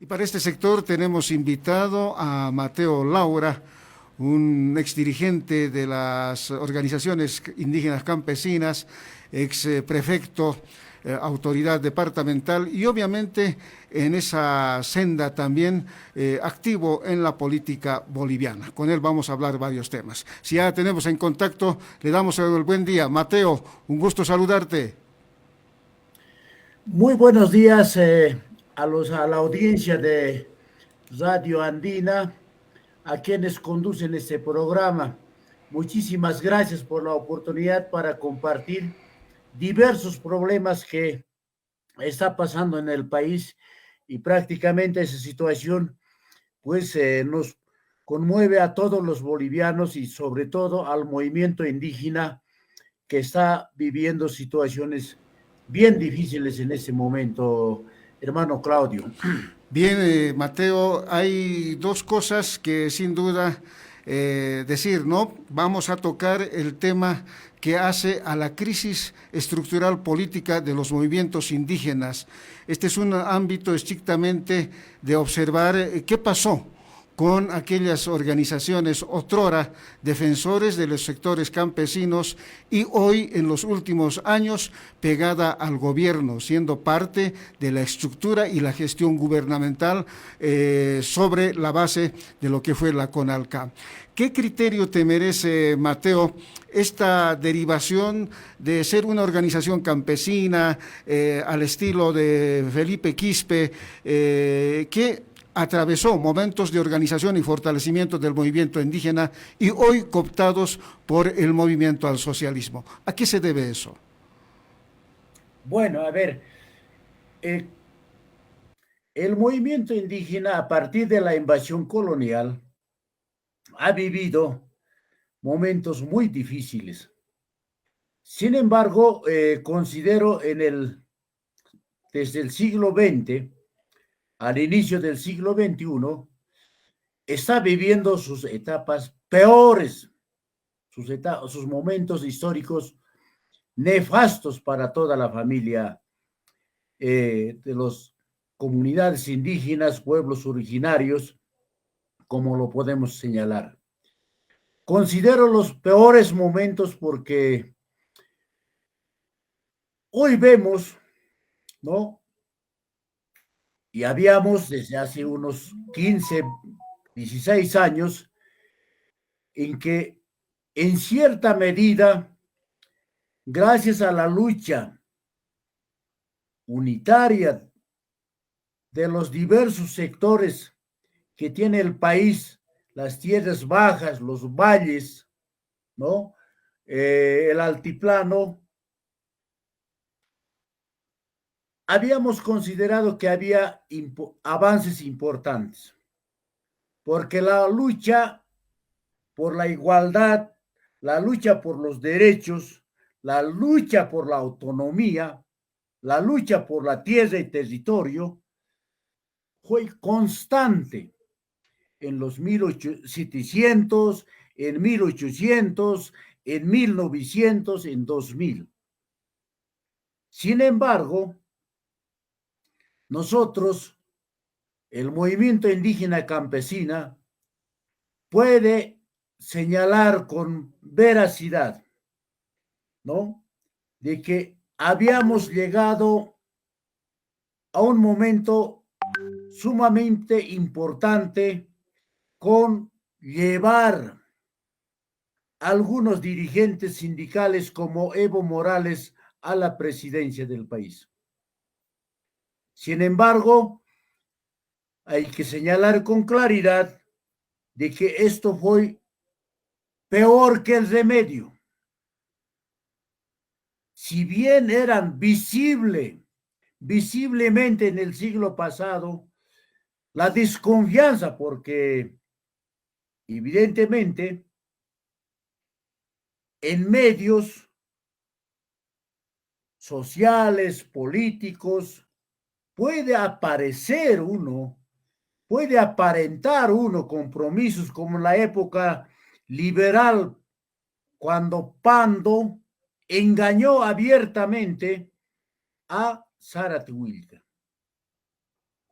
Y para este sector tenemos invitado a Mateo Laura, un exdirigente de las organizaciones indígenas campesinas, ex prefecto, autoridad departamental y obviamente en esa senda también activo en la política boliviana. Con él vamos a hablar varios temas. Si ya tenemos en contacto, le damos el buen día. Mateo, un gusto saludarte. Muy buenos días a la audiencia de Radio Andina, a quienes conducen este programa. Muchísimas gracias por la oportunidad para compartir diversos problemas que está pasando en el país y prácticamente esa situación nos conmueve a todos los bolivianos y sobre todo al movimiento indígena que está viviendo situaciones bien difíciles en ese momento, hermano Claudio. Bien, Mateo, hay dos cosas que sin duda decir, ¿no? Vamos a tocar el tema que hace a la crisis estructural política de los movimientos indígenas. Este es un ámbito estrictamente de observar qué pasó con aquellas organizaciones otrora defensores de los sectores campesinos y hoy en los últimos años pegada al gobierno, siendo parte de la estructura y la gestión gubernamental sobre la base de lo que fue la CONALCA. ¿Qué criterio te merece, Mateo, esta derivación de ser una organización campesina al estilo de Felipe Quispe, que atravesó momentos de organización y fortalecimiento del movimiento indígena y hoy cooptados por el movimiento al socialismo? ¿A qué se debe eso? Bueno, a ver, eh, el movimiento indígena a partir de la invasión colonial ha vivido momentos muy difíciles. Sin embargo, considero desde el siglo XX al inicio del siglo XXI, está viviendo sus etapas peores, sus momentos históricos nefastos para toda la familia de las comunidades indígenas, pueblos originarios, como lo podemos señalar. Considero los peores momentos porque hoy vemos, ¿no? Y habíamos desde hace unos 15, 16 años en que en cierta medida, gracias a la lucha unitaria de los diversos sectores que tiene el país, las tierras bajas, los valles, ¿no? El altiplano, habíamos considerado que había avances importantes, porque la lucha por la igualdad, la lucha por los derechos, la lucha por la autonomía, la lucha por la tierra y territorio fue constante en los 1700, en 1800, en 1900, en 2000. Sin embargo, nosotros, el movimiento indígena campesina, puede señalar con veracidad, ¿no? De que habíamos llegado a un momento sumamente importante con llevar algunos dirigentes sindicales como Evo Morales a la presidencia del país. Sin embargo, hay que señalar con claridad de que esto fue peor que el remedio. Si bien eran visiblemente en el siglo pasado, la desconfianza, porque evidentemente en medios sociales, políticos, puede aparentar uno compromisos como en la época liberal, cuando Pando engañó abiertamente a Zárate Wilca.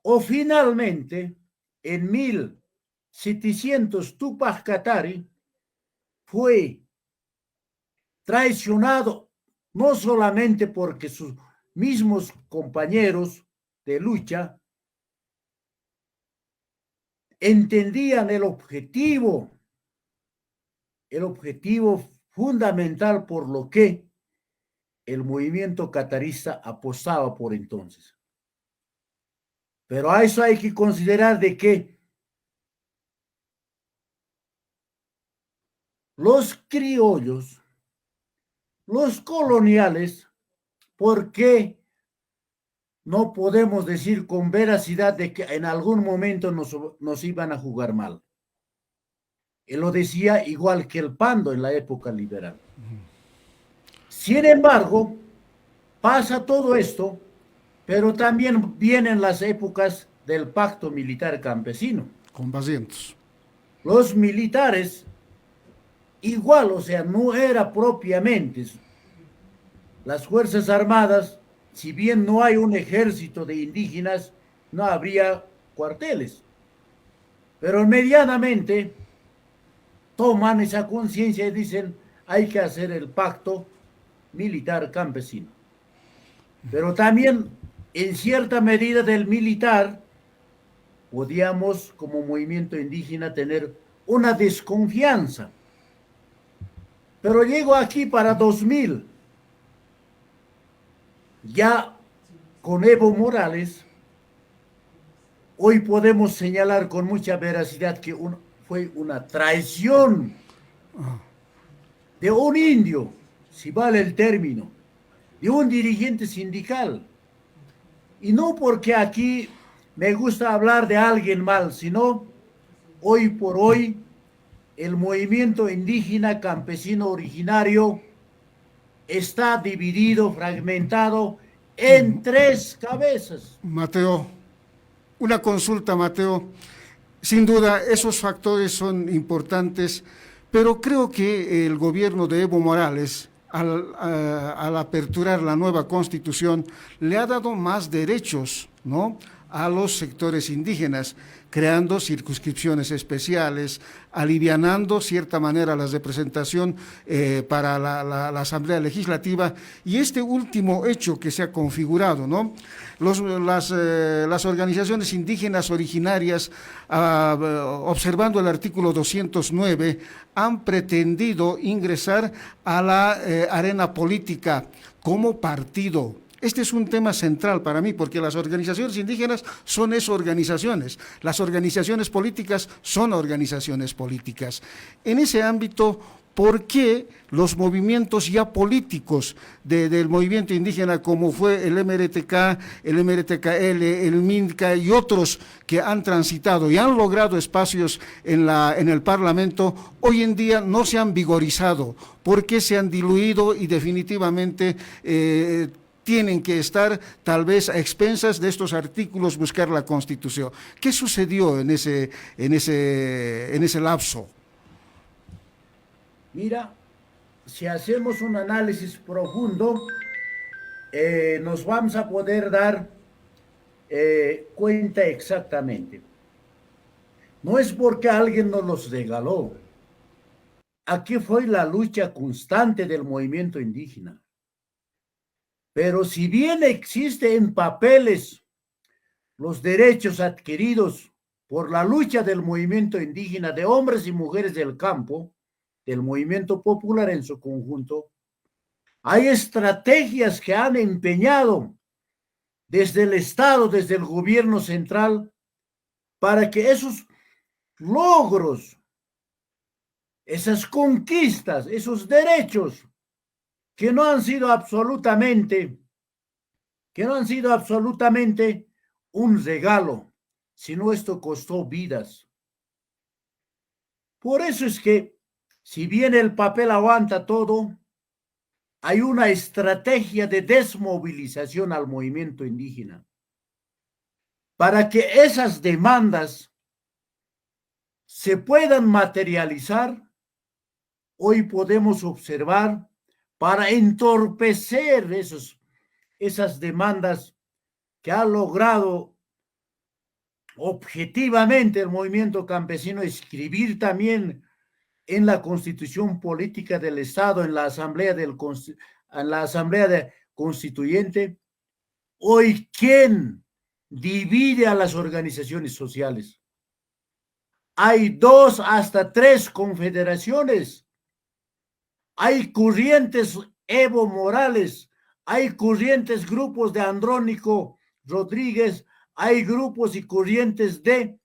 O finalmente, en 1700, Tupac Katari fue traicionado no solamente porque sus mismos compañeros de lucha entendían el objetivo fundamental por lo que el movimiento catarista apostaba por entonces. Pero a eso hay que considerar de que los criollos, los coloniales, ¿por qué no podemos decir con veracidad de que en algún momento nos iban a jugar mal? Él lo decía igual que el Pando en la época liberal. Sin embargo, pasa todo esto, pero también vienen las épocas del pacto militar campesino. Con Barrientos. Los militares, igual, o sea, no era propiamente las Fuerzas Armadas, si bien no hay un ejército de indígenas, no habría cuarteles. Pero medianamente toman esa conciencia y dicen, hay que hacer el pacto militar campesino. Pero también, en cierta medida del militar, podíamos como movimiento indígena tener una desconfianza. Pero llego aquí para 2000, ya con Evo Morales, hoy podemos señalar con mucha veracidad que fue una traición de un indio, si vale el término, de un dirigente sindical. Y no porque aquí me gusta hablar de alguien mal, sino hoy por hoy el movimiento indígena campesino originario está dividido, fragmentado en tres cabezas. Mateo, una consulta, Mateo. Sin duda, esos factores son importantes, pero creo que el gobierno de Evo Morales, al aperturar la nueva constitución, le ha dado más derechos, ¿no?, a los sectores indígenas, creando circunscripciones especiales, alivianando cierta manera la representación para la Asamblea Legislativa, y este último hecho que se ha configurado, ¿no? Las organizaciones indígenas originarias, observando el artículo 209, han pretendido ingresar a la arena política como partido. Este es un tema central para mí, porque las organizaciones indígenas son organizaciones, las organizaciones políticas son organizaciones políticas. En ese ámbito, ¿por qué los movimientos ya políticos del movimiento indígena, como fue el MRTK, el MRTKL, el MINCA y otros que han transitado y han logrado espacios en el Parlamento, hoy en día no se han vigorizado? ¿Por qué se han diluido y definitivamente tienen que estar tal vez a expensas de estos artículos, buscar la Constitución? ¿Qué sucedió en ese lapso? Mira, si hacemos un análisis profundo, nos vamos a poder dar cuenta exactamente. No es porque alguien nos los regaló. Aquí fue la lucha constante del movimiento indígena. Pero si bien existe en papeles los derechos adquiridos por la lucha del movimiento indígena, de hombres y mujeres del campo, del movimiento popular en su conjunto, hay estrategias que han empeñado desde el Estado, desde el gobierno central, para que esos logros, esas conquistas, esos derechos que no han sido absolutamente un regalo, sino esto costó vidas. Por eso es que, si bien el papel aguanta todo, hay una estrategia de desmovilización al movimiento indígena para que esas demandas se puedan materializar. Hoy podemos observar, para entorpecer esas demandas que ha logrado objetivamente el movimiento campesino, escribir también en la Constitución Política del Estado, en la Constituyente, hoy, ¿quién divide a las organizaciones sociales? Hay 2 hasta 3 confederaciones, hay corrientes Evo Morales, hay corrientes grupos de Andrónico Rodríguez, hay grupos y corrientes de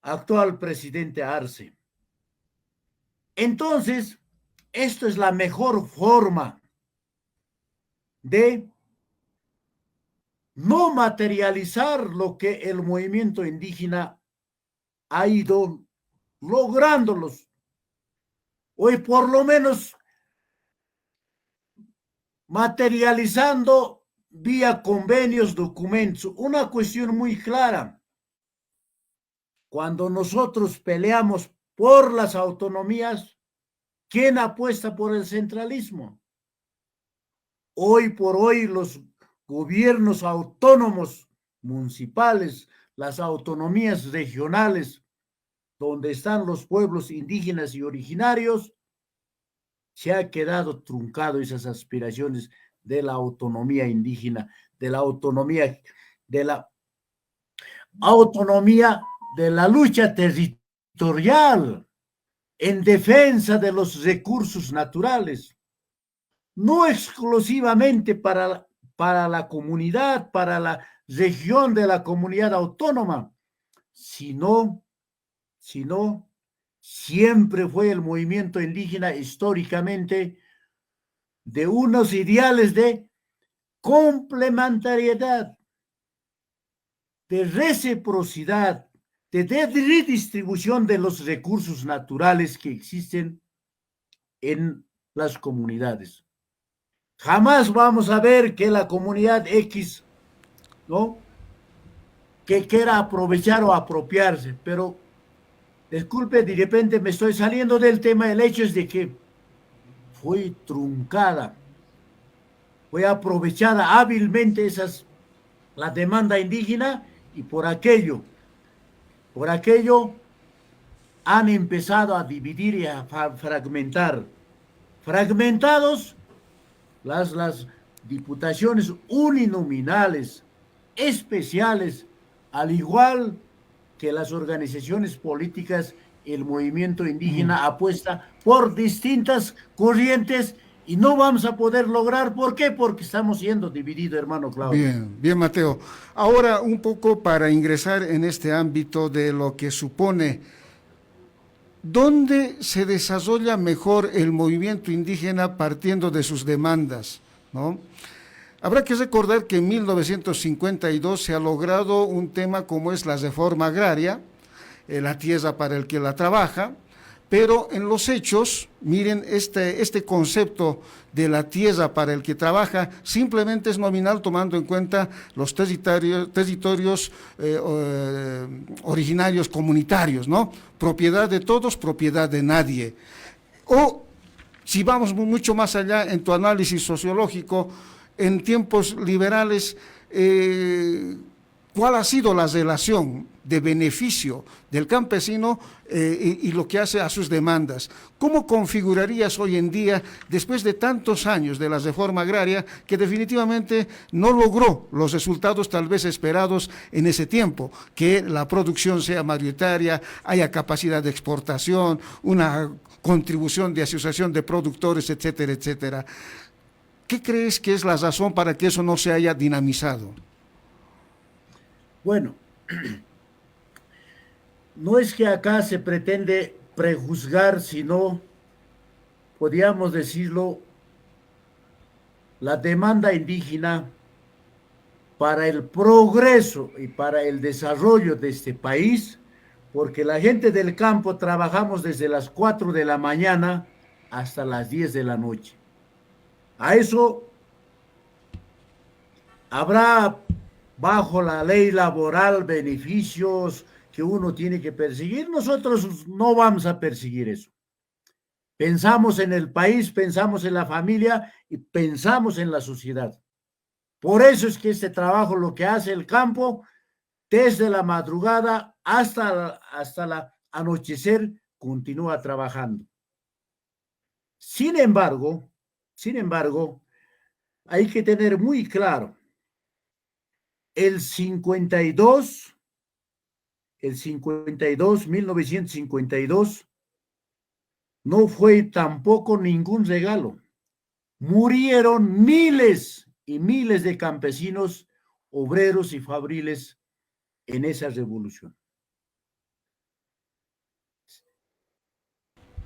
actual presidente Arce. Entonces, esto es la mejor forma de no materializar lo que el movimiento indígena ha ido lográndolos. Hoy por lo menos materializando vía convenios, documentos. Una cuestión muy clara. Cuando nosotros peleamos por las autonomías, ¿quién apuesta por el centralismo? Hoy por hoy los gobiernos autónomos municipales, las autonomías regionales, donde están los pueblos indígenas y originarios, se ha quedado truncado esas aspiraciones de la autonomía indígena, de la autonomía de la lucha territorial en defensa de los recursos naturales, no exclusivamente para la comunidad, para la región de la comunidad autónoma, sino siempre fue el movimiento indígena históricamente de unos ideales de complementariedad, de reciprocidad, de redistribución de los recursos naturales que existen en las comunidades. Jamás vamos a ver que la comunidad X, ¿no?, que quiera aprovechar o apropiarse, pero disculpe, de repente me estoy saliendo del tema. El hecho es de que fue truncada, fue aprovechada hábilmente la demanda indígena, y por aquello han empezado a dividir y a fragmentar. Fragmentados las diputaciones uninominales, especiales, al igual que las organizaciones políticas, el movimiento indígena apuesta por distintas corrientes y no vamos a poder lograr. ¿Por qué? Porque estamos siendo divididos, hermano Claudio. Bien, bien, Mateo. Ahora, un poco para ingresar en este ámbito de lo que supone, ¿dónde se desarrolla mejor el movimiento indígena partiendo de sus demandas, ¿no? Habrá que recordar que en 1952 se ha logrado un tema como es la reforma agraria, la tierra para el que la trabaja, pero en los hechos, miren, este concepto de la tierra para el que trabaja simplemente es nominal, tomando en cuenta los territorios originarios comunitarios, ¿no? Propiedad de todos, propiedad de nadie. O, si vamos mucho más allá en tu análisis sociológico, en tiempos liberales, ¿cuál ha sido la relación de beneficio del campesino y lo que hace a sus demandas? ¿Cómo configurarías hoy en día, después de tantos años de la reforma agraria, que definitivamente no logró los resultados tal vez esperados en ese tiempo? Que la producción sea mayoritaria, haya capacidad de exportación, una contribución de asociación de productores, etcétera, etcétera. ¿Qué crees que es la razón para que eso no se haya dinamizado? Bueno, no es que acá se pretende prejuzgar, sino, podríamos decirlo, la demanda indígena para el progreso y para el desarrollo de este país, porque la gente del campo trabajamos desde las 4 de la mañana hasta las 10 de la noche. A eso habrá, bajo la ley laboral, beneficios que uno tiene que perseguir. Nosotros no vamos a perseguir eso. Pensamos en el país, pensamos en la familia y pensamos en la sociedad. Por eso es que este trabajo, lo que hace el campo, desde la madrugada hasta la anochecer, continúa trabajando. Sin embargo, hay que tener muy claro, el 1952, no fue tampoco ningún regalo. Murieron miles y miles de campesinos, obreros y fabriles en esa revolución.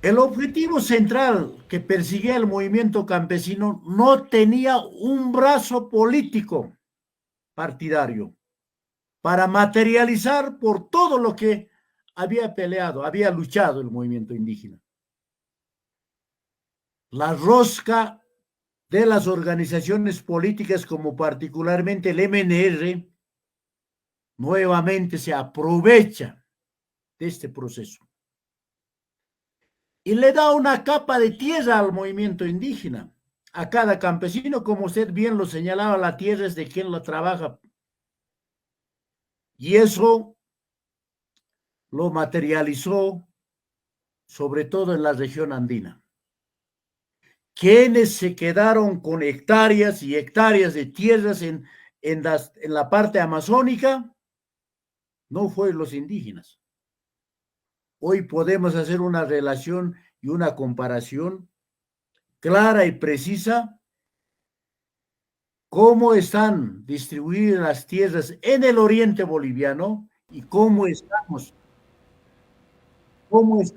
El objetivo central que perseguía el movimiento campesino no tenía un brazo político partidario para materializar por todo lo que había peleado, había luchado el movimiento indígena. La rosca de las organizaciones políticas, como particularmente el MNR, nuevamente se aprovecha de este proceso y le da una capa de tierra al movimiento indígena. A cada campesino, como usted bien lo señalaba, la tierra es de quien la trabaja. Y eso lo materializó sobre todo en la región andina. Quienes se quedaron con hectáreas y hectáreas de tierras en la parte amazónica no fueron los indígenas. Hoy podemos hacer una relación y una comparación clara y precisa cómo están distribuidas las tierras en el oriente boliviano y cómo está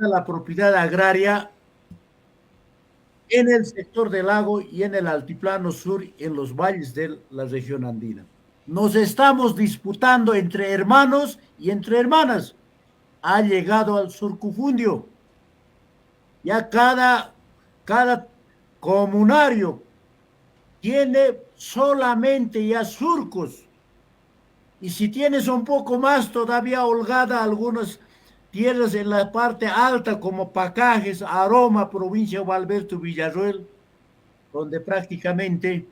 la propiedad agraria en el sector del lago y en el altiplano sur, en los valles de la región andina. Nos estamos disputando entre hermanos y entre hermanas. Ha llegado al surcufundio. Ya cada comunario tiene solamente ya surcos. Y si tienes un poco más todavía holgada algunas tierras en la parte alta como Pacajes, Aroma, provincia de Gualberto, Villarroel, donde prácticamente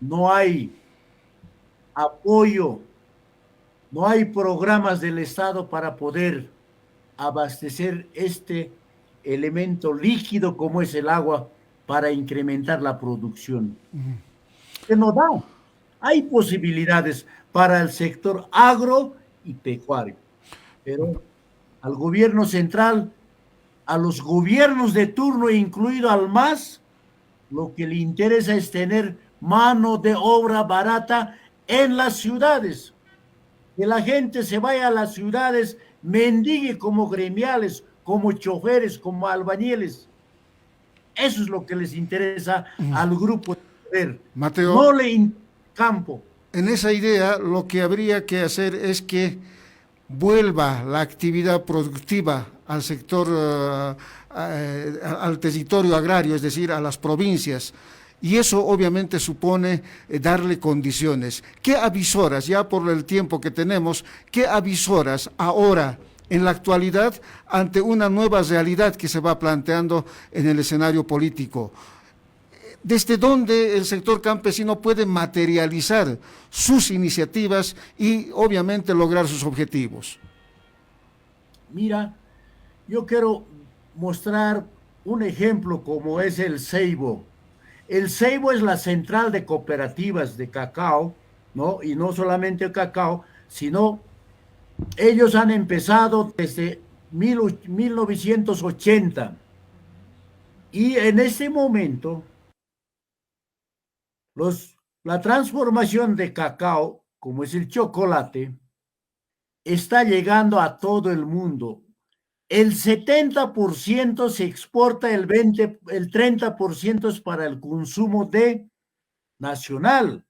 no hay apoyo, no hay programas del Estado para poder abastecer este elemento líquido como es el agua para incrementar la producción. Que no da. Hay posibilidades para el sector agro y pecuario, pero al gobierno central, a los gobiernos de turno, incluido al MAS, lo que le interesa es tener mano de obra barata en las ciudades. Que la gente se vaya a las ciudades, mendigue como gremiales, como choferes, como albañiles. Eso es lo que les interesa al grupo de poder. Mateo, no le interesa campo. En esa idea lo que habría que hacer es que vuelva la actividad productiva al sector, al territorio agrario, es decir, a las provincias. Y eso obviamente supone darle condiciones. ¿Qué avisoras, ya por el tiempo que tenemos, qué avisoras ahora, en la actualidad, ante una nueva realidad que se va planteando en el escenario político? ¿Desde dónde el sector campesino puede materializar sus iniciativas y obviamente lograr sus objetivos? Mira, yo quiero mostrar un ejemplo como es el Ceibo. El Ceibo es la central de cooperativas de cacao, ¿no? Y no solamente cacao, sino ellos han empezado desde 1980. Y en este momento, la transformación de cacao, como es el chocolate, está llegando a todo el mundo. El 70% se exporta, el 30% es para el consumo nacional.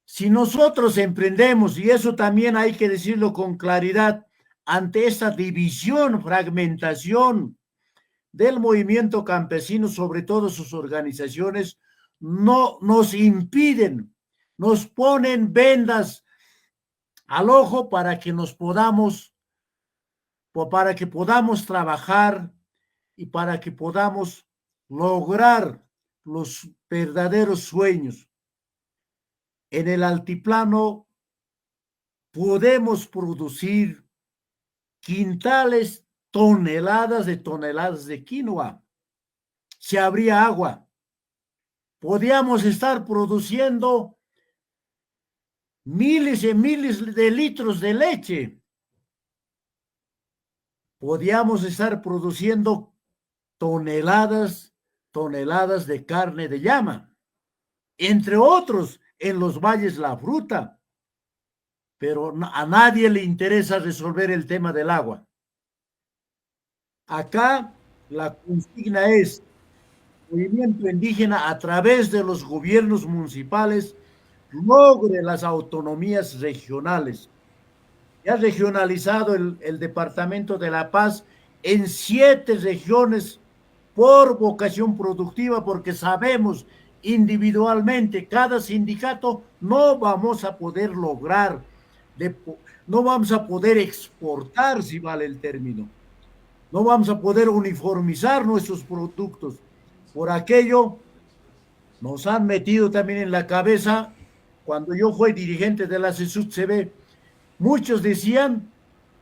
Si nosotros emprendemos, y eso también hay que decirlo con claridad, ante esta división, fragmentación del movimiento campesino, sobre todo sus organizaciones, no nos impiden, nos ponen vendas al ojo para que podamos trabajar y para que podamos lograr los verdaderos sueños. En el altiplano podemos producir quintales, toneladas de quinoa. Si habría agua, podríamos estar produciendo miles y miles de litros de leche. Podríamos estar produciendo toneladas de carne de llama, entre otros, en los valles la fruta, pero a nadie le interesa resolver el tema del agua. Acá la consigna es: movimiento indígena a través de los gobiernos municipales logre las autonomías regionales. Ya ha regionalizado el Departamento de La Paz en 7 regiones por vocación productiva, porque sabemos individualmente, cada sindicato, no vamos a poder lograr, no vamos a poder exportar, si vale el término, no vamos a poder uniformizar nuestros productos. Por aquello, nos han metido también en la cabeza, cuando yo fui dirigente de la CSUTCB, muchos decían,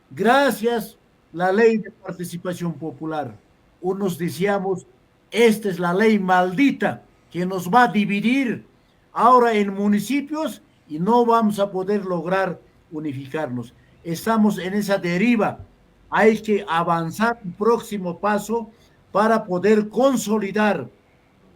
gracias la ley de participación popular. Unos decíamos, esta es la ley maldita que nos va a dividir ahora en municipios y no vamos a poder lograr unificarnos. Estamos en esa deriva. Hay que avanzar un próximo paso para poder consolidar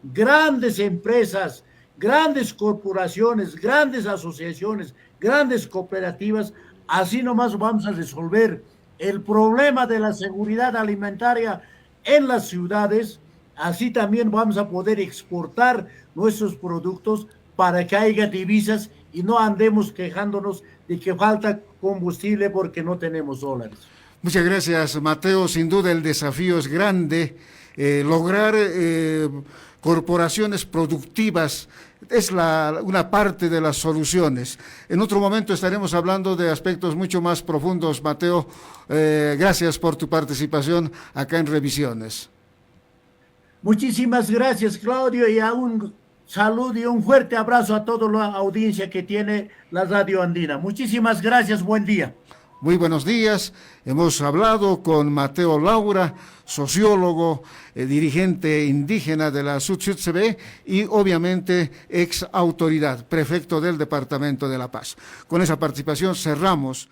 grandes empresas, grandes corporaciones, grandes asociaciones, grandes cooperativas. Así nomás vamos a resolver el problema de la seguridad alimentaria en las ciudades. Así también vamos a poder exportar nuestros productos para que haya divisas y no andemos quejándonos de que falta combustible porque no tenemos dólares. Muchas gracias, Mateo. Sin duda el desafío es grande. Lograr corporaciones productivas es una parte de las soluciones. En otro momento estaremos hablando de aspectos mucho más profundos, Mateo. Gracias por tu participación acá en Revisiones. Muchísimas gracias, Claudio, y un saludo y un fuerte abrazo a toda la audiencia que tiene la Radio Andina. Muchísimas gracias, buen día. Muy buenos días. Hemos hablado con Mateo Laura, sociólogo, dirigente indígena de la SUTCB y obviamente ex autoridad, prefecto del Departamento de La Paz. Con esa participación cerramos